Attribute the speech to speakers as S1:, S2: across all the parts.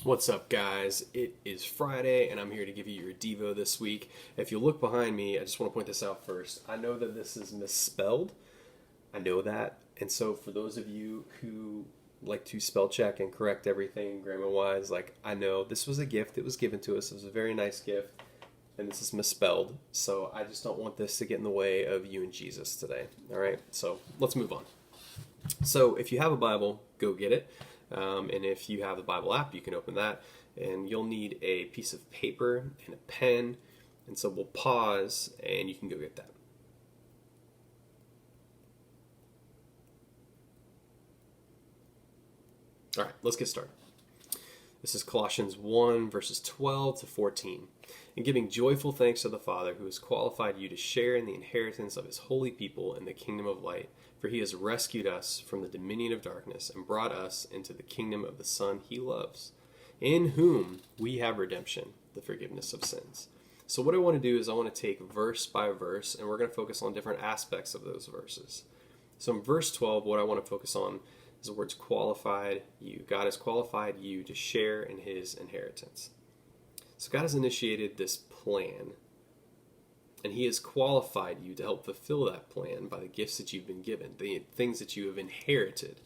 S1: What's up, guys? It is Friday, and I'm here to give you your Devo this week. If you look behind me, I just want to point this out first. I know that this is misspelled. I know that. And so, for those of you who like to spell check and correct everything grammar wise, I know this was a gift that was given to us. It was a very nice gift, and this is misspelled. So, I just don't want this to get in the way of you and Jesus today. All right? So, let's move on. So, if you have a Bible, go get it. And if you have the Bible app, you can open that, and you'll need a piece of paper and a pen. And so we'll pause, and you can go get that. All right, let's get started. This is Colossians 1, verses 12 to 14. And giving joyful thanks to the Father who has qualified you to share in the inheritance of his holy people in the kingdom of light. For he has rescued us from the dominion of darkness and brought us into the kingdom of the Son he loves, in whom we have redemption, the forgiveness of sins. So what I want to do is I want to take verse by verse, and we're going to focus on different aspects of those verses. So in verse 12, what I want to focus on is the words qualified you. God has qualified you to share in his inheritance. So God has initiated this plan, and he has qualified you to help fulfill that plan by the gifts that you've been given, the things that you have inherited.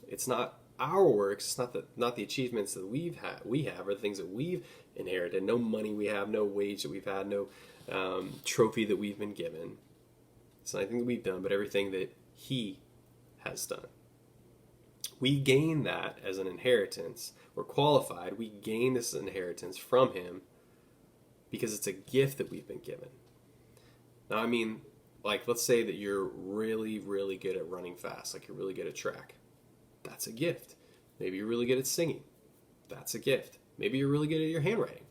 S1: It's not our works, it's not the achievements that we have, or the things that we've inherited. No money we have, no wage that we've had, no trophy that we've been given. It's not anything that we've done, but everything that he has done. We gain that as an inheritance. We're qualified. We gain this inheritance from him because it's a gift that we've been given. Now, I mean, let's say that you're really, really good at running fast, you're really good at track. That's a gift. Maybe you're really good at singing. That's a gift. Maybe you're really good at your handwriting.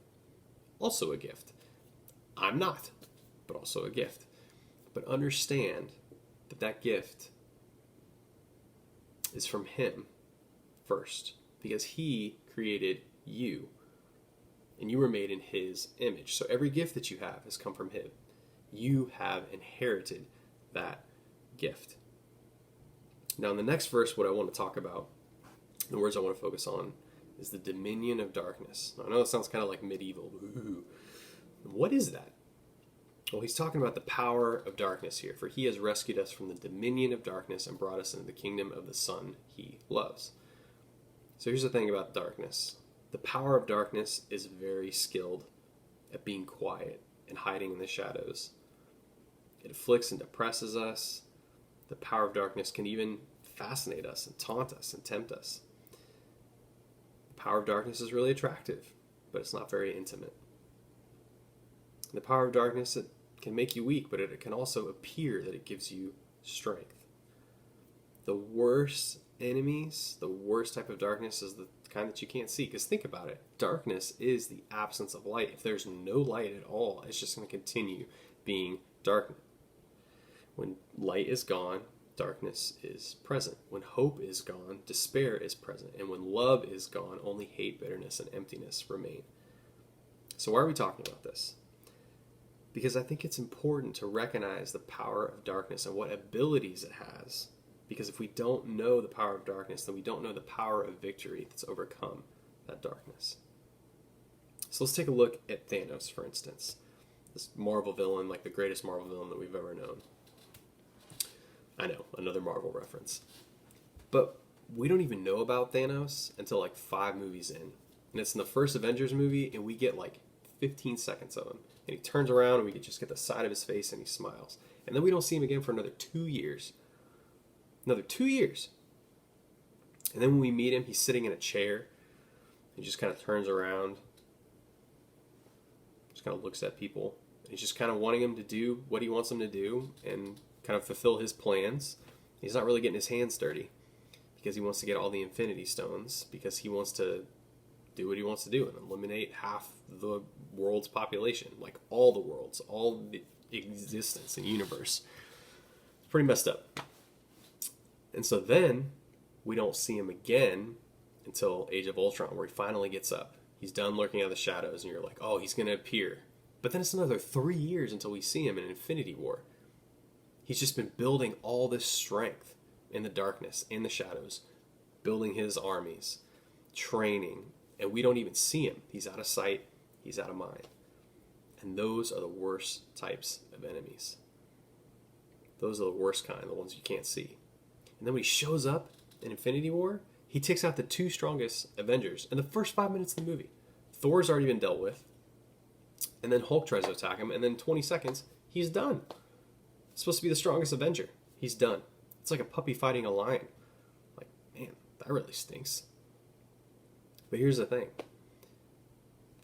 S1: Also a gift. I'm not, but also a gift. But understand that that gift is from him first, because he created you, and you were made in his image. So every gift that you have has come from him. You have inherited that gift. Now, in the next verse, what I want to talk about, the words I want to focus on, is the dominion of darkness. Now, I know it sounds kind of like medieval. Ooh. What is that? Well, he's talking about the power of darkness here. For he has rescued us from the dominion of darkness and brought us into the kingdom of the Son he loves. So here's the thing about darkness. The power of darkness is very skilled at being quiet and hiding in the shadows. It afflicts and depresses us. The power of darkness can even fascinate us and taunt us and tempt us. The power of darkness is really attractive, but it's not very intimate. The power of darkness, it can make you weak, but it can also appear that it gives you strength. The worst enemies, the worst type of darkness is the kind that you can't see. Because think about it. Darkness is the absence of light. If there's no light at all, it's just going to continue being darkness. When light is gone, darkness is present. When hope is gone, despair is present. And when love is gone, only hate, bitterness, and emptiness remain. So why are we talking about this? Because I think it's important to recognize the power of darkness and what abilities it has. Because if we don't know the power of darkness, then we don't know the power of victory that's overcome that darkness. So let's take a look at Thanos, for instance. This Marvel villain, the greatest Marvel villain that we've ever known. I know, another Marvel reference. But we don't even know about Thanos until 5 movies in. And it's in the first Avengers movie, and we get 15 seconds of him. And he turns around, and we just get the side of his face, and he smiles. And then we don't see him again for another 2 years. Another 2 years. And then when we meet him, he's sitting in a chair. He just kind of turns around. Just kind of looks at people. And he's just kind of wanting them to do what he wants them to do and kind of fulfill his plans. He's not really getting his hands dirty because he wants to get all the Infinity Stones, because he wants to do what he wants to do and eliminate half the world's population, all the worlds, all the existence and universe. It's pretty messed up. And so then we don't see him again until Age of Ultron, where he finally gets up. He's done lurking out of the shadows, and you're like, oh, he's going to appear. But then it's another 3 years until we see him in Infinity War. He's just been building all this strength in the darkness, in the shadows, building his armies, training, and we don't even see him. He's out of sight. He's out of mind. And those are the worst types of enemies. Those are the worst kind, the ones you can't see. And then when he shows up in Infinity War, he takes out the two strongest Avengers in the first 5 minutes of the movie. Thor's already been dealt with. And then Hulk tries to attack him, and then 20 seconds, he's done. He's supposed to be the strongest Avenger. He's done. It's like a puppy fighting a lion. Like, man, that really stinks. But here's the thing.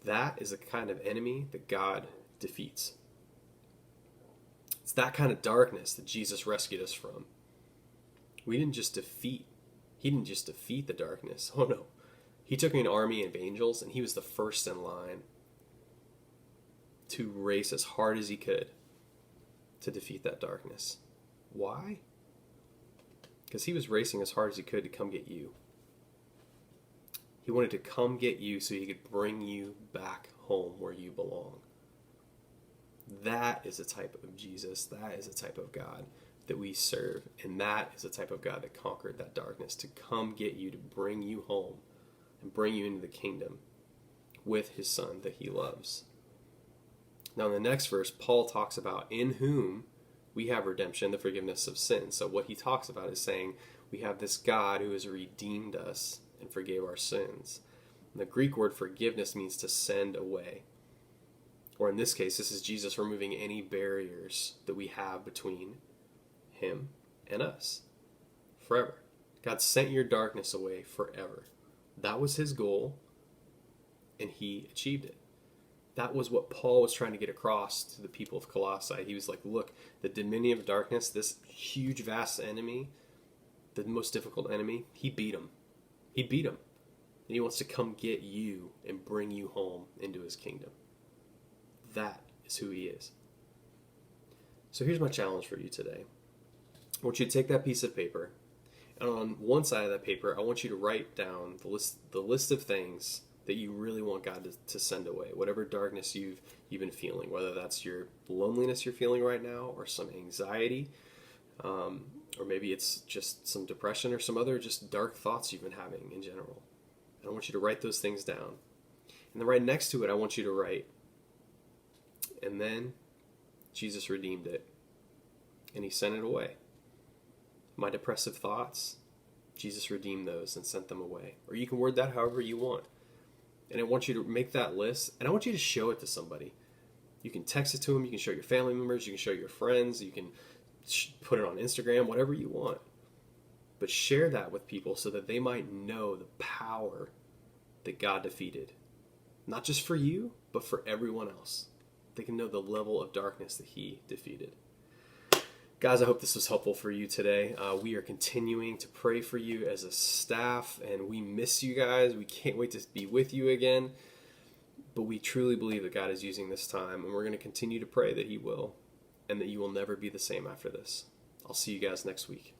S1: That is the kind of enemy that God defeats. It's that kind of darkness that Jesus rescued us from. He didn't just defeat the darkness. Oh no. He took an army of angels, and he was the first in line to race as hard as he could to defeat that darkness. Why? Because he was racing as hard as he could to come get you. He wanted to come get you so he could bring you back home where you belong. That is a type of Jesus. That is a type of God that we serve. And that is the type of God that conquered that darkness, to come get you, to bring you home and bring you into the kingdom with his son that he loves. Now in the next verse, Paul talks about in whom we have redemption, the forgiveness of sins. So what he talks about is saying we have this God who has redeemed us and forgave our sins. And the Greek word forgiveness means to send away. Or in this case, this is Jesus removing any barriers that we have between him and us forever. God sent your darkness away forever. That was his goal, and he achieved it. That was what Paul was trying to get across to the people of Colossae. He was like, look, the dominion of darkness, this huge, vast enemy, the most difficult enemy, he beat him. He beat him. And he wants to come get you and bring you home into his kingdom. That is who he is. So here's my challenge for you today. I want you to take that piece of paper, and on one side of that paper, I want you to write down the list of things that you really want God to send away. Whatever darkness you've been feeling, whether that's your loneliness you're feeling right now, or some anxiety, or maybe it's just some depression or some other just dark thoughts you've been having in general. And I want you to write those things down. And then right next to it, I want you to write, and then Jesus redeemed it, and he sent it away. My depressive thoughts, Jesus redeemed those and sent them away. Or you can word that however you want. And I want you to make that list, and I want you to show it to somebody. You can text it to them, you can show your family members, you can show your friends, you can put it on Instagram, whatever you want. But share that with people so that they might know the power that God defeated. Not just for you, but for everyone else. They can know the level of darkness that he defeated. Guys, I hope this was helpful for you today. We are continuing to pray for you as a staff, and we miss you guys. We can't wait to be with you again. But we truly believe that God is using this time, and we're going to continue to pray that he will, and that you will never be the same after this. I'll see you guys next week.